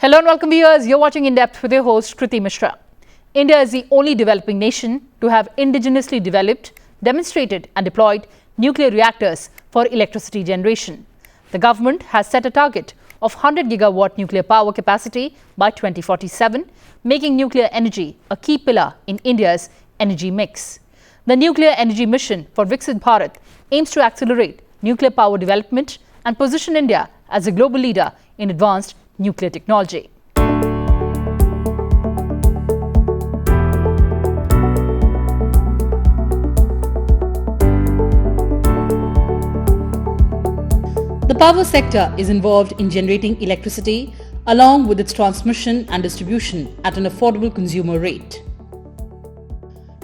Hello and welcome viewers, you're watching In Depth with your host Kriti Mishra. India is the only developing nation to have indigenously developed, demonstrated and deployed nuclear reactors for electricity generation. The government has set a target of 100 gigawatt nuclear power capacity by 2047, making nuclear energy a key pillar in India's energy mix. The Nuclear Energy Mission for Viksit Bharat aims to accelerate nuclear power development and position India as a global leader in advanced nuclear technology. The power sector is involved in generating electricity along with its transmission and distribution at an affordable consumer rate.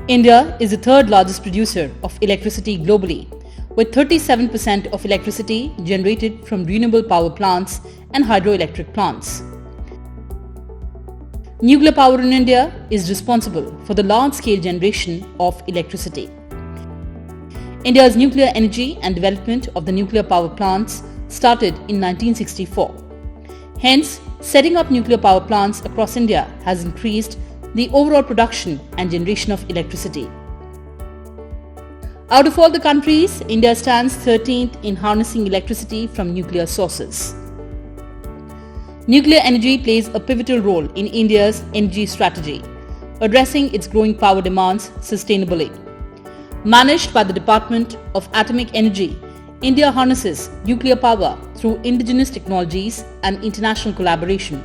India is the third largest producer of electricity globally, with 37% of electricity generated from renewable power plants and hydroelectric plants. Nuclear power in India is responsible for the large-scale generation of electricity. India's nuclear energy and development of the nuclear power plants started in 1964. Hence, setting up nuclear power plants across India has increased the overall production and generation of electricity. Out of all the countries, India stands 13th in harnessing electricity from nuclear sources. Nuclear energy plays a pivotal role in India's energy strategy, addressing its growing power demands sustainably. Managed by the Department of Atomic Energy, India harnesses nuclear power through indigenous technologies and international collaboration.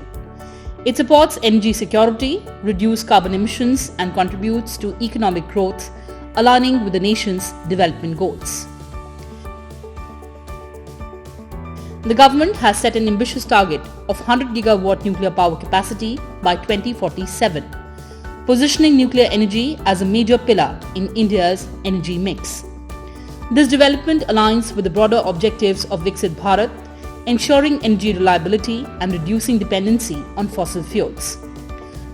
It supports energy security, reduces carbon emissions, and contributes to economic growth, aligning with the nation's development goals. The government has set an ambitious target of 100 gigawatt nuclear power capacity by 2047, positioning nuclear energy as a major pillar in India's energy mix. This development aligns with the broader objectives of Viksit Bharat, ensuring energy reliability and reducing dependency on fossil fuels.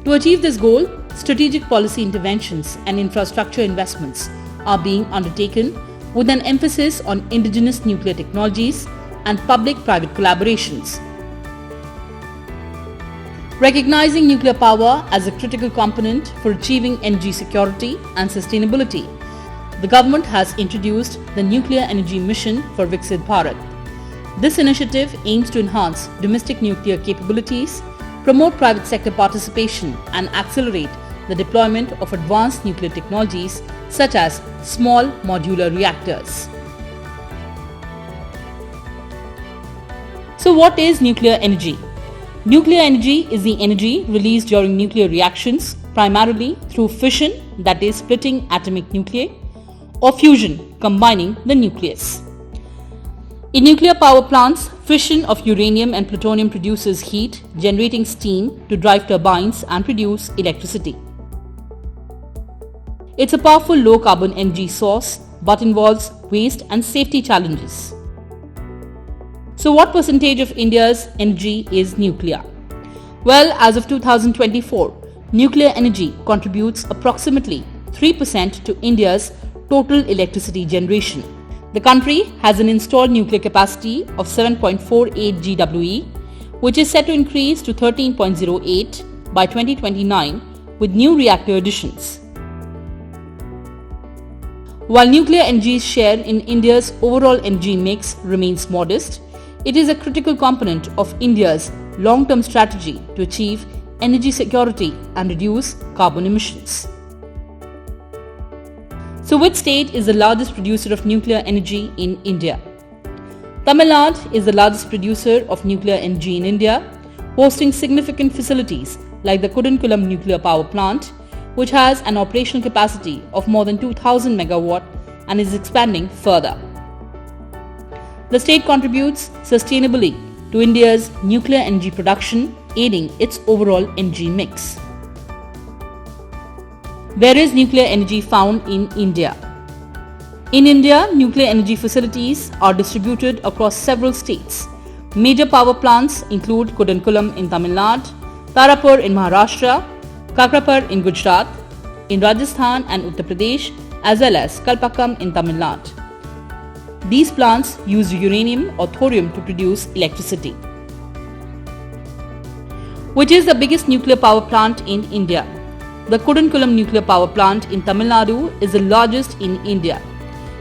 To achieve this goal, strategic policy interventions and infrastructure investments are being undertaken with an emphasis on indigenous nuclear technologies and public-private collaborations. Recognizing nuclear power as a critical component for achieving energy security and sustainability, the government has introduced the Nuclear Energy Mission for Viksit Bharat. This initiative aims to enhance domestic nuclear capabilities, promote private sector participation, and accelerate the deployment of advanced nuclear technologies such as small modular reactors. So what is nuclear energy? Nuclear energy is the energy released during nuclear reactions, primarily through fission, that is splitting atomic nuclei, or fusion, combining the nucleus. In nuclear power plants, fission of uranium and plutonium produces heat, generating steam to drive turbines and produce electricity. It's a powerful low-carbon energy source, but involves waste and safety challenges. So what percentage of India's energy is nuclear? Well, as of 2024, nuclear energy contributes approximately 3% to India's total electricity generation. The country has an installed nuclear capacity of 7.48 GWE, which is set to increase to 13.08 by 2029 with new reactor additions. While nuclear energy's share in India's overall energy mix remains modest, it is a critical component of India's long-term strategy to achieve energy security and reduce carbon emissions. So which state is the largest producer of nuclear energy in India? Tamil Nadu is the largest producer of nuclear energy in India, hosting significant facilities like the Kudankulam nuclear power plant, which has an operational capacity of more than 2,000 megawatt and is expanding further. The state contributes sustainably to India's nuclear energy production, aiding its overall energy mix. Where is nuclear energy found in India? In India, nuclear energy facilities are distributed across several states. Major power plants include Kudankulam in Tamil Nadu, Tarapur in Maharashtra, Kakrapar in Gujarat, in Rajasthan and Uttar Pradesh, as well as Kalpakkam in Tamil Nadu. These plants use uranium or thorium to produce electricity. which is the biggest nuclear power plant in India. The Kudankulam nuclear power plant in Tamil Nadu is the largest in India.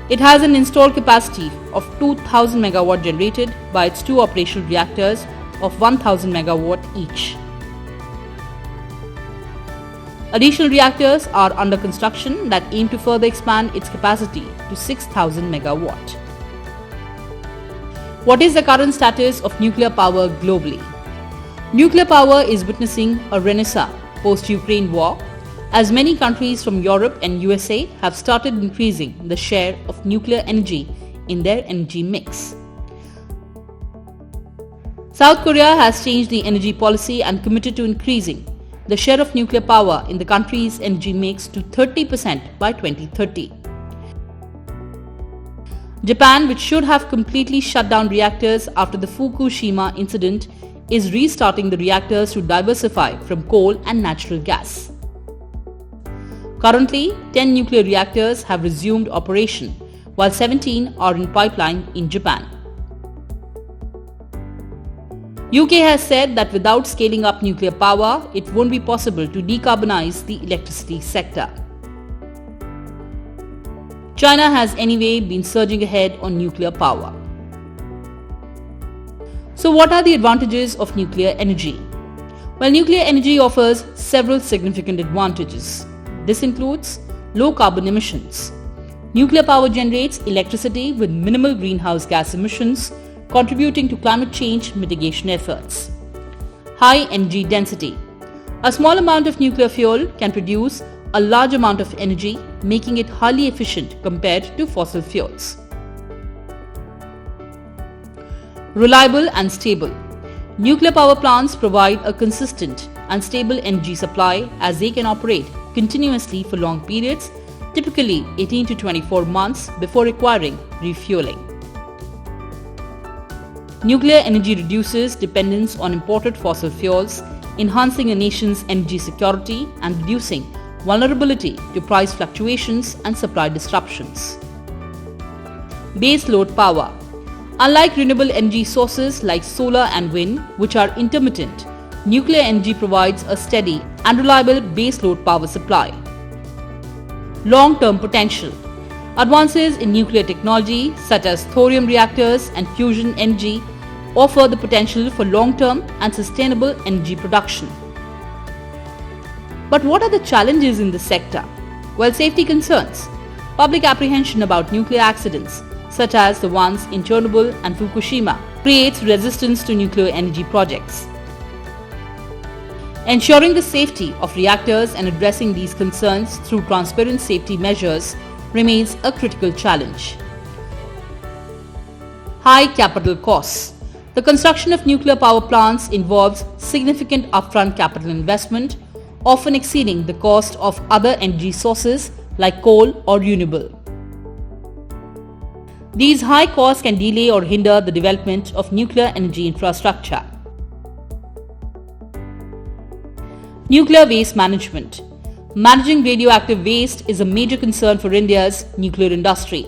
It has an installed capacity of 2000 megawatt generated by its two operational reactors of 1000 megawatt each. Additional reactors are under construction that aim to further expand its capacity to 6000 megawatt. What is the current status of nuclear power globally? Nuclear power is witnessing a renaissance post-Ukraine war, as many countries from Europe and USA have started increasing the share of nuclear energy in their energy mix. South Korea has changed the energy policy and committed to increasing the share of nuclear power in the country's energy mix to 30% by 2030. Japan, which should have completely shut down reactors after the Fukushima incident, is restarting the reactors to diversify from coal and natural gas. Currently, 10 nuclear reactors have resumed operation, while 17 are in pipeline in Japan. UK has said that without scaling up nuclear power, it won't be possible to decarbonize the electricity sector. China has anyway been surging ahead on nuclear power. So what are the advantages of nuclear energy? Well, nuclear energy offers several significant advantages. This includes low carbon emissions. Nuclear power generates electricity with minimal greenhouse gas emissions, contributing to climate change mitigation efforts. High energy density. A small amount of nuclear fuel can produce a large amount of energy, making it highly efficient compared to fossil fuels. Reliable and stable. Nuclear power plants provide a consistent and stable energy supply as they can operate continuously for long periods, typically 18 to 24 months before requiring refueling. Nuclear energy reduces dependence on imported fossil fuels, enhancing a nation's energy security and reducing vulnerability to price fluctuations and supply disruptions. Base load power. Unlike renewable energy sources like solar and wind, which are intermittent, nuclear energy provides a steady and reliable base load power supply. Long-term potential. Advances in nuclear technology such as thorium reactors and fusion energy offer the potential for long-term and sustainable energy production. But what are the challenges in this sector? Well, safety concerns. Public apprehension about nuclear accidents, such as the ones in Chernobyl and Fukushima, creates resistance to nuclear energy projects. Ensuring the safety of reactors and addressing these concerns through transparent safety measures remains a critical challenge. High capital costs. The construction of nuclear power plants involves significant upfront capital investment, often exceeding the cost of other energy sources like coal or renewable. These high costs can delay or hinder the development of nuclear energy infrastructure. Nuclear waste management. Managing radioactive waste is a major concern for India's nuclear industry.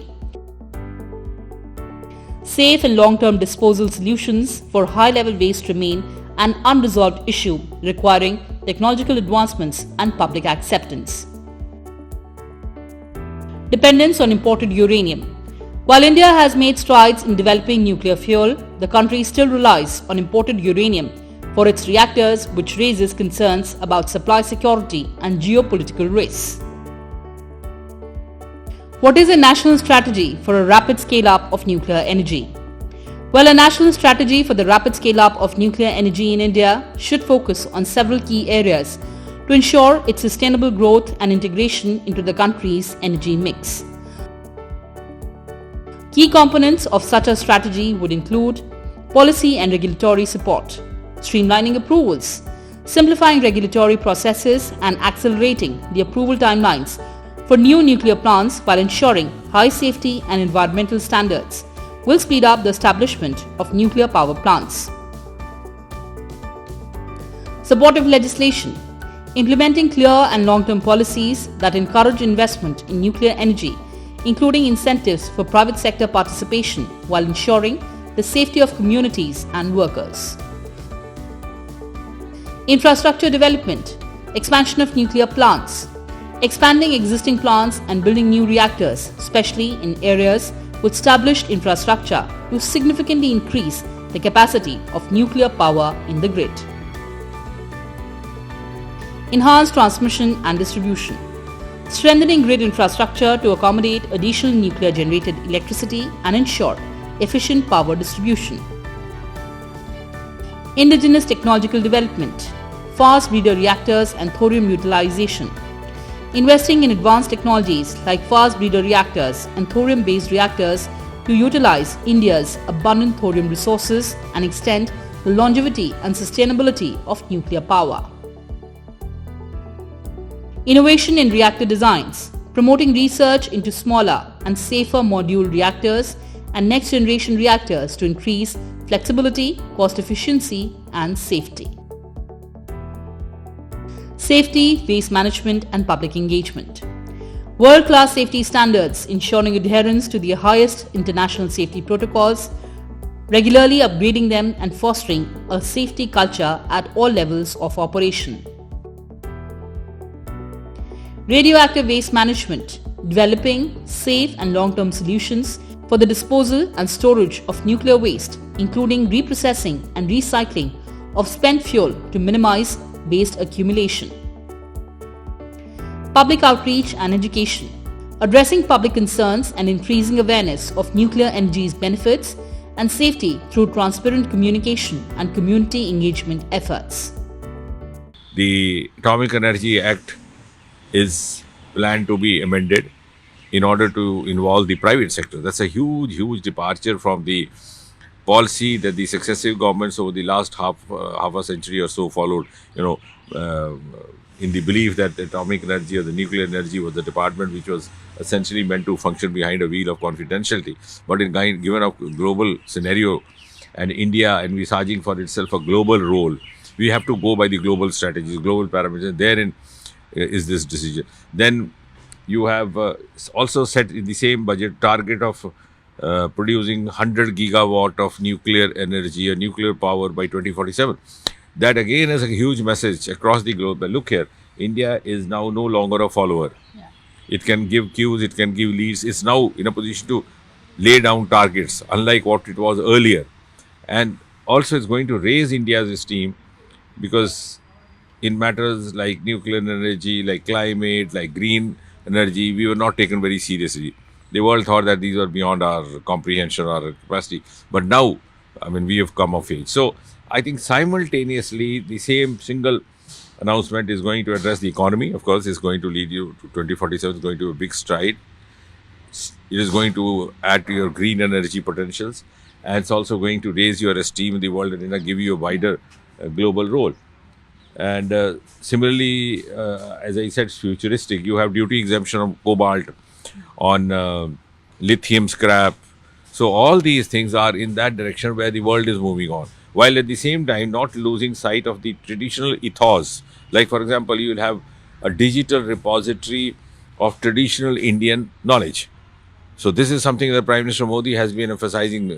Safe and long-term disposal solutions for high-level waste remain an unresolved issue requiring technological advancements and public acceptance. Dependence on imported uranium. While India has made strides in developing nuclear fuel, the country still relies on imported uranium for its reactors, which raises concerns about supply security and geopolitical risks. What is a national strategy for a rapid scale-up of nuclear energy? Well, a national strategy for the rapid scale-up of nuclear energy in India should focus on several key areas to ensure its sustainable growth and integration into the country's energy mix. Key components of such a strategy would include policy and regulatory support, streamlining approvals, simplifying regulatory processes and accelerating the approval timelines for new nuclear plants while ensuring high safety and environmental standards will speed up the establishment of nuclear power plants. Supportive legislation. Implementing clear and long-term policies that encourage investment in nuclear energy, including incentives for private sector participation while ensuring the safety of communities and workers. Infrastructure development, expansion of nuclear plants, expanding existing plants and building new reactors, especially in areas with established infrastructure to significantly increase the capacity of nuclear power in the grid. Enhanced transmission and distribution, strengthening grid infrastructure to accommodate additional nuclear generated electricity and ensure efficient power distribution. Indigenous technological development, fast breeder reactors and thorium utilization, investing in advanced technologies like fast breeder reactors and thorium-based reactors to utilize India's abundant thorium resources and extend the longevity and sustainability of nuclear power. Innovation in reactor designs, promoting research into smaller and safer module reactors and next-generation reactors to increase flexibility, cost efficiency, and safety. Safety, waste management, and public engagement. World-class safety standards ensuring adherence to the highest international safety protocols, regularly upgrading them and fostering a safety culture at all levels of operation. Radioactive waste management, developing safe and long-term solutions for the disposal and storage of nuclear waste, including reprocessing and recycling of spent fuel to minimize waste accumulation. Public outreach and education, addressing public concerns and increasing awareness of nuclear energy's benefits and safety through transparent communication and community engagement efforts. The Atomic Energy Act is planned to be amended in order to involve the private sector. That's a huge departure from the policy that the successive governments over the last half a century or so followed. In the belief that the atomic energy or the nuclear energy was the department which was essentially meant to function behind a veil of confidentiality. But given a global scenario and India envisaging for itself a global role, we have to go by the global strategies, global parameters. Therein is this decision. Then you have also set in the same budget target of producing 100 gigawatt of nuclear energy or nuclear power by 2047. That again is a huge message across the globe. But look here, India is now no longer a follower. Yeah. It can give cues, it can give leads. It's now in a position to lay down targets, unlike what it was earlier. And also it's going to raise India's esteem because in matters like nuclear energy, like climate, like green energy, we were not taken very seriously. The world thought that these were beyond our comprehension or capacity. But now, we have come of age. So I think simultaneously, the same single announcement is going to address the economy. Of course, it's going to lead you to 2047, it's going to be a big stride. It is going to add to your green energy potentials. And it's also going to raise your esteem in the world and give you a wider global role. And similarly, as I said, it's futuristic. You have duty exemption on cobalt, on lithium scrap. So all these things are in that direction where the world is moving on. While at the same time not losing sight of the traditional ethos. Like for example, you will have a digital repository of traditional Indian knowledge. So this is something that Prime Minister Modi has been emphasizing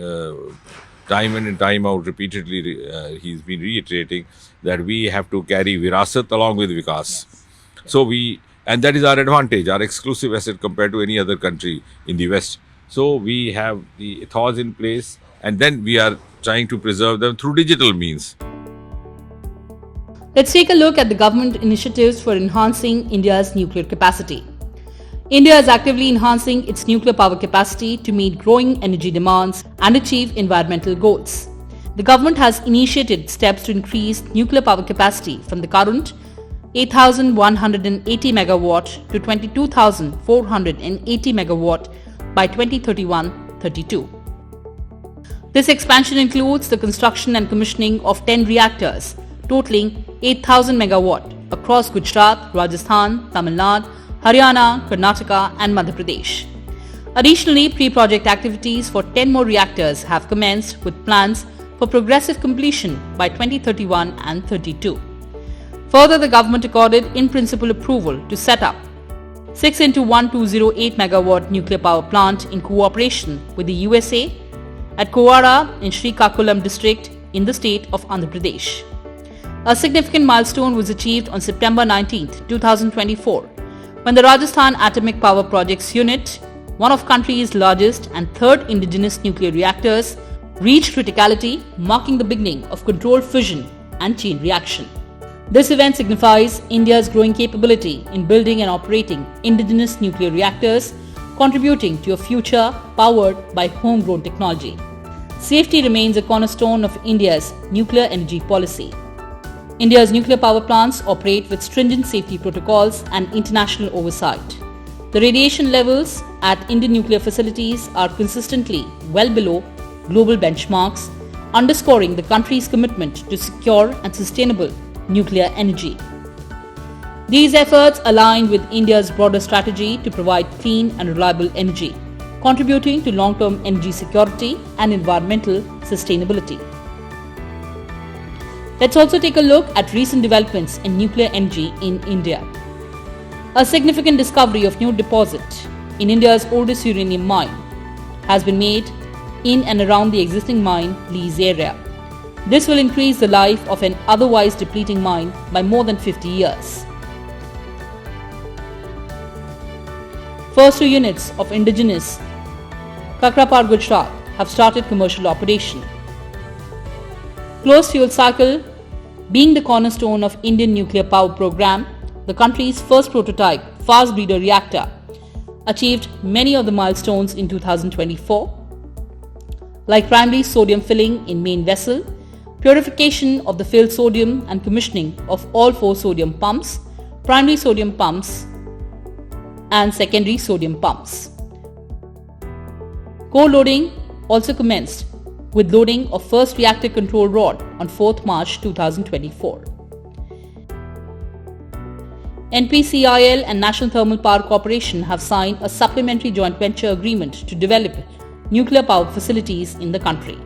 time in and time out repeatedly. He's been reiterating that we have to carry Virasat along with Vikas. Yes. And that is our advantage, our exclusive asset compared to any other country in the West. So we have the ethos in place and then we are trying to preserve them through digital means. Let's take a look at the government initiatives for enhancing India's nuclear capacity. India is actively enhancing its nuclear power capacity to meet growing energy demands and achieve environmental goals. The government has initiated steps to increase nuclear power capacity from the current 8,180 megawatt to 22,480 megawatt by 2031-32. This expansion includes the construction and commissioning of 10 reactors, totaling 8,000 megawatt across Gujarat, Rajasthan, Tamil Nadu, Haryana, Karnataka and Madhya Pradesh. Additionally, pre-project activities for 10 more reactors have commenced with plans for progressive completion by 2031 and 32. Further, the government accorded in-principle approval to set up 6x1208 megawatt nuclear power plant in cooperation with the USA at Kowara in Srikakulam district in the state of Andhra Pradesh. A significant milestone was achieved on September 19, 2024, when the Rajasthan Atomic Power Projects Unit, one of country's largest and third indigenous nuclear reactors, reached criticality, marking the beginning of controlled fission and chain reaction. This event signifies India's growing capability in building and operating indigenous nuclear reactors, contributing to a future powered by homegrown technology. Safety remains a cornerstone of India's nuclear energy policy. India's nuclear power plants operate with stringent safety protocols and international oversight. The radiation levels at Indian nuclear facilities are consistently well below global benchmarks, underscoring the country's commitment to secure and sustainable nuclear energy. These efforts align with India's broader strategy to provide clean and reliable energy, contributing to long-term energy security and environmental sustainability. Let's also take a look at recent developments in nuclear energy in India. A significant discovery of new deposit in India's oldest uranium mine has been made in and around the existing mine lease area. This will increase the life of an otherwise depleting mine by more than 50 years. First two units of indigenous Kakrapar, Gujarat have started commercial operation. Closed fuel cycle being the cornerstone of Indian nuclear power program, the country's first prototype fast breeder reactor achieved many of the milestones in 2024, like primary sodium filling in main vessel, purification of the filled sodium and commissioning of all 4 sodium pumps, primary sodium pumps and secondary sodium pumps. Core loading also commenced with loading of first reactor control rod on 4th March 2024. NPCIL and National Thermal Power Corporation have signed a supplementary joint venture agreement to develop nuclear power facilities in the country.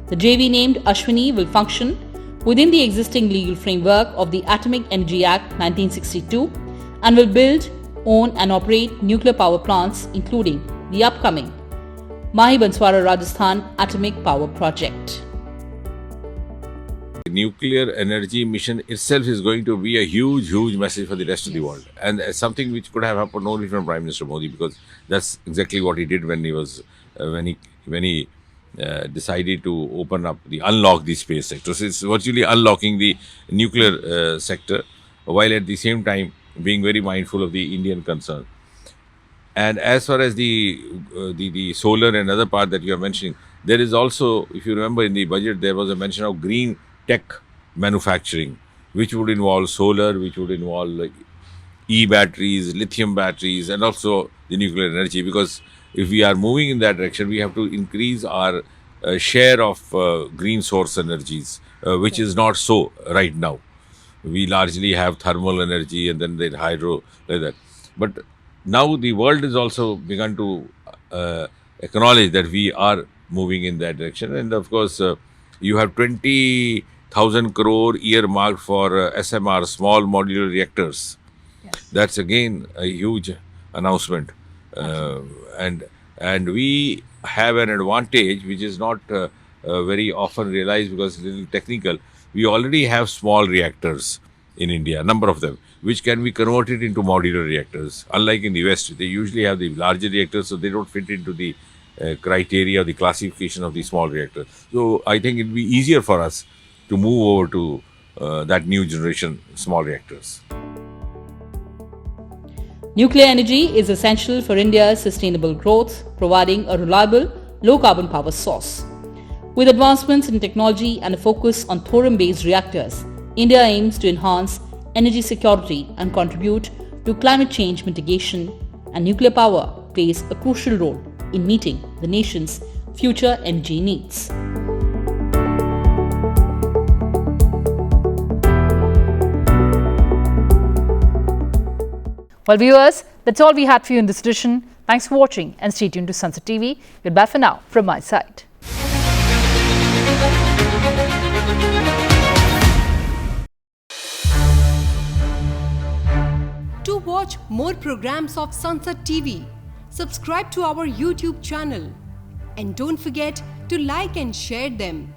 The JV named Ashwini will function within the existing legal framework of the Atomic Energy Act 1962 and will build, own and operate nuclear power plants including the upcoming Mahi Banswara Rajasthan Atomic Power Project. The nuclear energy mission itself is going to be a huge message for the rest of the world, and something which could have happened only from Prime Minister Modi, because that's exactly what he did when he decided to open up unlock the space sector. So it's virtually unlocking the nuclear sector, while at the same time being very mindful of the Indian concern. And as far as the solar and other part that you are mentioning, there is also, if you remember in the budget, there was a mention of green tech manufacturing, which would involve solar, which would involve like e-batteries, lithium batteries, and also the nuclear energy. Because if we are moving in that direction, we have to increase our share of green source energies, which is not so right now. We largely have thermal energy and then the hydro, like that. But now the world has also begun to acknowledge that we are moving in that direction. And of course, you have 20,000 crore earmarked for SMR, small modular reactors. Yes. That's again a huge announcement. And we have an advantage which is not very often realized because it's a little technical. We already have small reactors in India, a number of them, which can be converted into modular reactors. Unlike in the West, they usually have the larger reactors, so they don't fit into the criteria, the classification of the small reactor. So I think it will be easier for us to move over to that new generation small reactors. Nuclear energy is essential for India's sustainable growth, providing a reliable, low-carbon power source. With advancements in technology and a focus on thorium-based reactors, India aims to enhance energy security and contribute to climate change mitigation, and nuclear power plays a crucial role in meeting the nation's future energy needs. Well, viewers, that's all we had for you in this edition. Thanks for watching and stay tuned to Sunset TV. Goodbye for now from my side. To watch more programs of Sunset TV, subscribe to our YouTube channel and don't forget to like and share them.